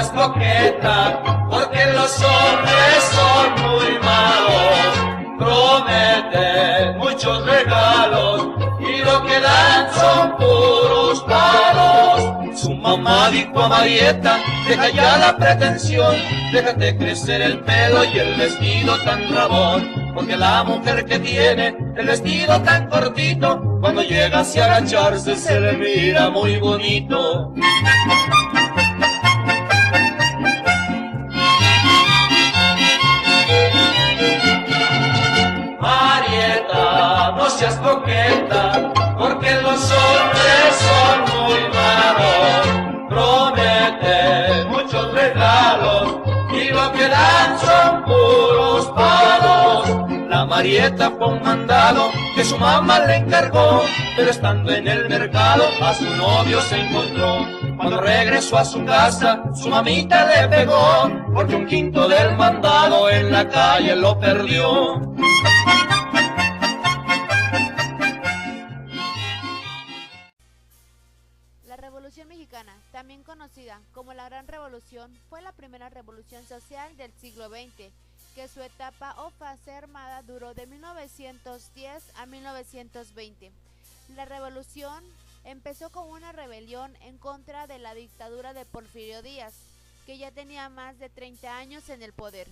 seas coqueta, porque los hombres son muy malos. Prometen muchos regalos y lo que dan son puros palos. Su mamá dijo a Marieta, deja ya la pretensión, déjate crecer el pelo y el vestido tan rabón, porque la mujer que tiene el vestido tan cortito, cuando llega hacia agacharse se le mira muy bonito. Marieta, no seas coqueta, porque los hombres son muy malos. Prometen muchos regalos y lo que dan son puros palos. La Marieta fue un mandado que su mamá le encargó, pero estando en el mercado a su novio se encontró. Cuando regresó a su casa, su mamita le pegó, porque un quinto del mandado en la calle lo perdió. La Revolución Mexicana, también conocida como la Gran Revolución, fue la primera revolución social del siglo XX, que su etapa o fase armada duró de 1910 a 1920. La revolución empezó con una rebelión en contra de la dictadura de Porfirio Díaz, que ya tenía más de 30 años en el poder.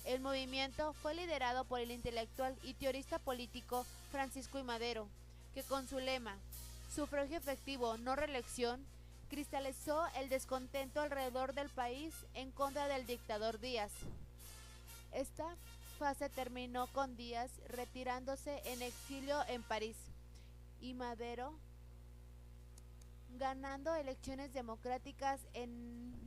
El movimiento fue liderado por el intelectual y teorista político Francisco I. Madero, que con su lema "Sufragio efectivo, no reelección", cristalizó el descontento alrededor del país en contra del dictador Díaz. Esta fase terminó con Díaz retirándose en exilio en París y Madero ganando elecciones democráticas en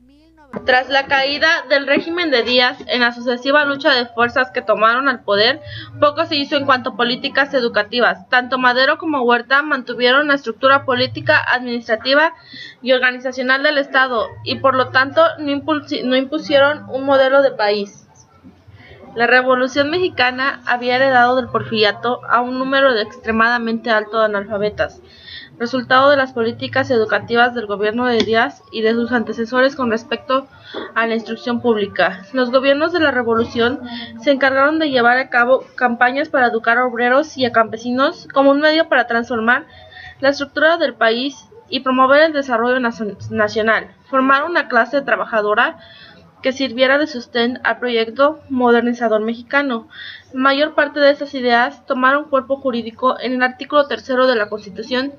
1900. Tras la caída del régimen de Díaz, en la sucesiva lucha de fuerzas que tomaron al poder, poco se hizo en cuanto a políticas educativas. Tanto Madero como Huerta mantuvieron la estructura política, administrativa y organizacional del Estado y por lo tanto no impusieron un modelo de país. La Revolución Mexicana había heredado del porfiriato a un número extremadamente alto de analfabetas, resultado de las políticas educativas del gobierno de Díaz y de sus antecesores con respecto a la instrucción pública. Los gobiernos de la Revolución se encargaron de llevar a cabo campañas para educar a obreros y a campesinos como un medio para transformar la estructura del país y promover el desarrollo nacional, formar una clase trabajadora que sirviera de sostén al proyecto modernizador mexicano. La mayor parte de estas ideas tomaron cuerpo jurídico en el artículo 3 de la Constitución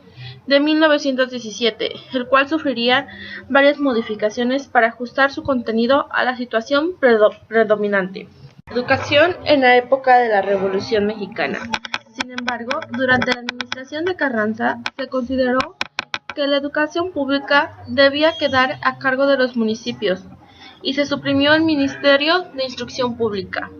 de 1917, el cual sufriría varias modificaciones para ajustar su contenido a la situación predominante. Educación en la época de la Revolución Mexicana. Sin embargo, durante la administración de Carranza se consideró que la educación pública debía quedar a cargo de los municipios y se suprimió el Ministerio de Instrucción Pública.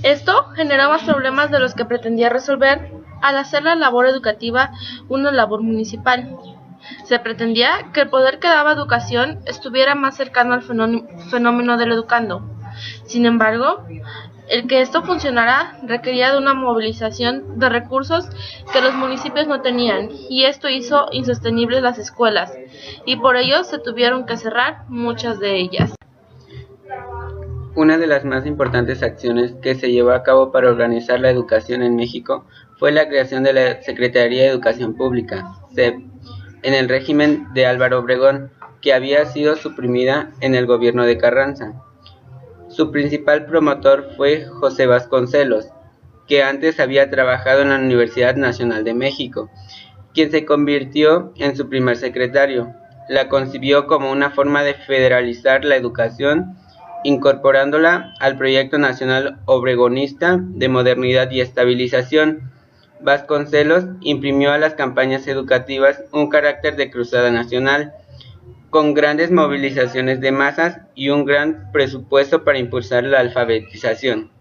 Esto generó más problemas de los que pretendía resolver al hacer la labor educativa una labor municipal. Se pretendía que el poder que daba educación estuviera más cercano al fenómeno del educando. Sin embargo, el que esto funcionara requería de una movilización de recursos que los municipios no tenían, y esto hizo insostenibles las escuelas, y por ello se tuvieron que cerrar muchas de ellas. Una de las más importantes acciones que se llevó a cabo para organizar la educación en México fue la creación de la Secretaría de Educación Pública, SEP, en el régimen de Álvaro Obregón, que había sido suprimida en el gobierno de Carranza. Su principal promotor fue José Vasconcelos, que antes había trabajado en la Universidad Nacional de México, quien se convirtió en su primer secretario. La concibió como una forma de federalizar la educación, incorporándola al proyecto nacional obregonista de modernidad y estabilización. Vasconcelos imprimió a las campañas educativas un carácter de cruzada nacional, con grandes movilizaciones de masas y un gran presupuesto para impulsar la alfabetización.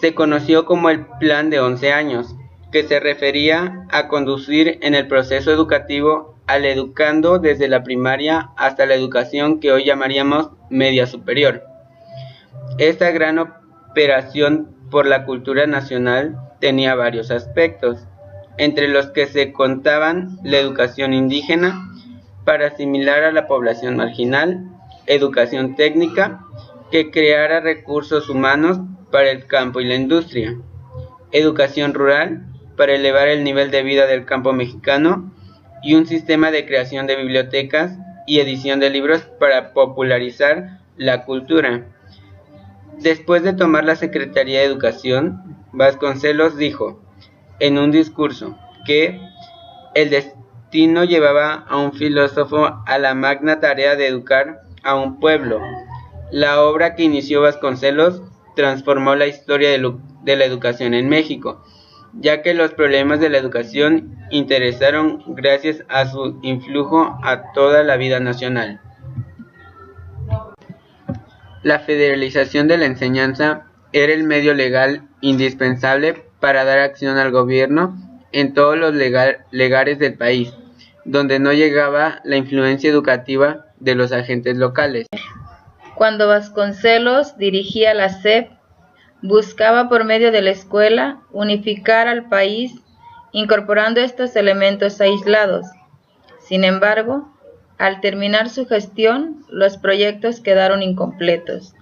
Se conoció como el Plan de 11 años, que se refería a conducir en el proceso educativo al educando desde la primaria hasta la educación que hoy llamaríamos media superior. Esta gran operación por la cultura nacional tenía varios aspectos, entre los que se contaban la educación indígena para asimilar a la población marginal, educación técnica, que creara recursos humanos para el campo y la industria, educación rural, para elevar el nivel de vida del campo mexicano, y un sistema de creación de bibliotecas y edición de libros para popularizar la cultura. Después de tomar la Secretaría de Educación, Vasconcelos dijo, en un discurso, que el destino llevaba a un filósofo a la magna tarea de educar a un pueblo. La obra que inició Vasconcelos transformó la historia de la educación en México, ya que los problemas de la educación interesaron gracias a su influjo a toda la vida nacional. La federalización de la enseñanza era el medio legal indispensable para dar acción al gobierno en todos los lugares del país, donde no llegaba la influencia educativa de los agentes locales. Cuando Vasconcelos dirigía la SEP, buscaba por medio de la escuela unificar al país, incorporando estos elementos aislados. Sin embargo, al terminar su gestión, los proyectos quedaron incompletos.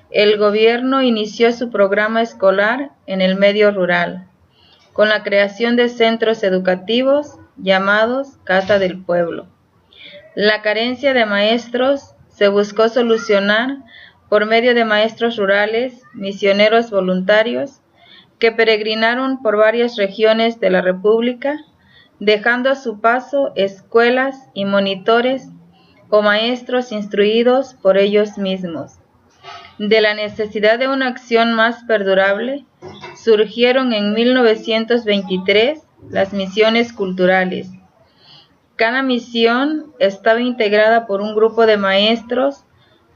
El gobierno inició su programa escolar en el medio rural, con la creación de centros educativos llamados Casa del Pueblo. La carencia de maestros se buscó solucionar por medio de maestros rurales, misioneros voluntarios, que peregrinaron por varias regiones de la República, dejando a su paso escuelas y monitores o maestros instruidos por ellos mismos. De la necesidad de una acción más perdurable, surgieron en 1923 las misiones culturales. Cada misión estaba integrada por un grupo de maestros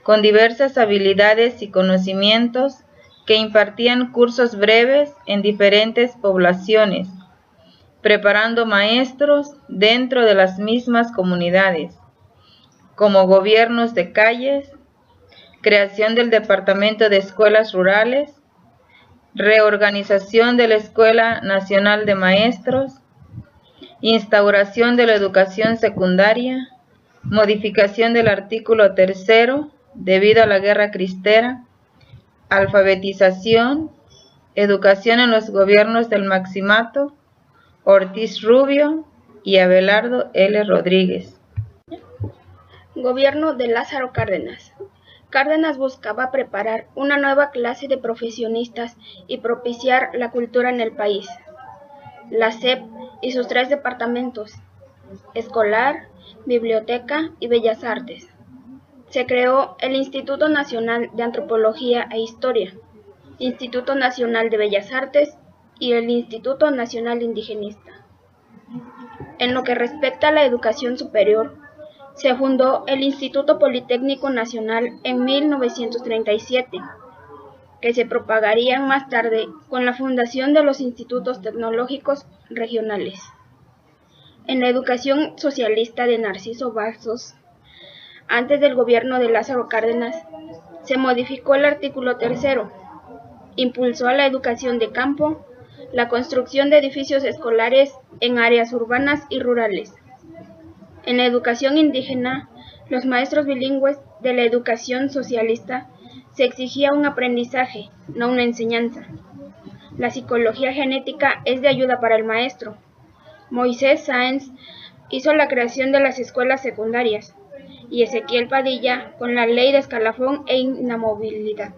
con diversas habilidades y conocimientos que impartían cursos breves en diferentes poblaciones, preparando maestros dentro de las mismas comunidades, como gobiernos de calles, creación del Departamento de Escuelas Rurales, reorganización de la Escuela Nacional de Maestros, instauración de la educación secundaria, modificación del artículo 3º debido a la Guerra Cristera, alfabetización, educación en los gobiernos del Maximato, Ortiz Rubio y Abelardo L. Rodríguez. Gobierno de Lázaro Cárdenas. Cárdenas buscaba preparar una nueva clase de profesionistas y propiciar la cultura en el país. La SEP y sus 3 departamentos, escolar, biblioteca y bellas artes. Se creó el Instituto Nacional de Antropología e Historia, Instituto Nacional de Bellas Artes y el Instituto Nacional Indigenista. En lo que respecta a la educación superior, se fundó el Instituto Politécnico Nacional en 1937, que se propagarían más tarde con la fundación de los institutos tecnológicos regionales. En la educación socialista de Narciso Bastos, antes del gobierno de Lázaro Cárdenas, se modificó el artículo 3º, impulsó a la educación de campo, la construcción de edificios escolares en áreas urbanas y rurales. En la educación indígena, los maestros bilingües de la educación socialista se exigía un aprendizaje, no una enseñanza. La psicología genética es de ayuda para el maestro. Moisés Sáenz hizo la creación de las escuelas secundarias y Ezequiel Padilla con la ley de escalafón e inamovilidad.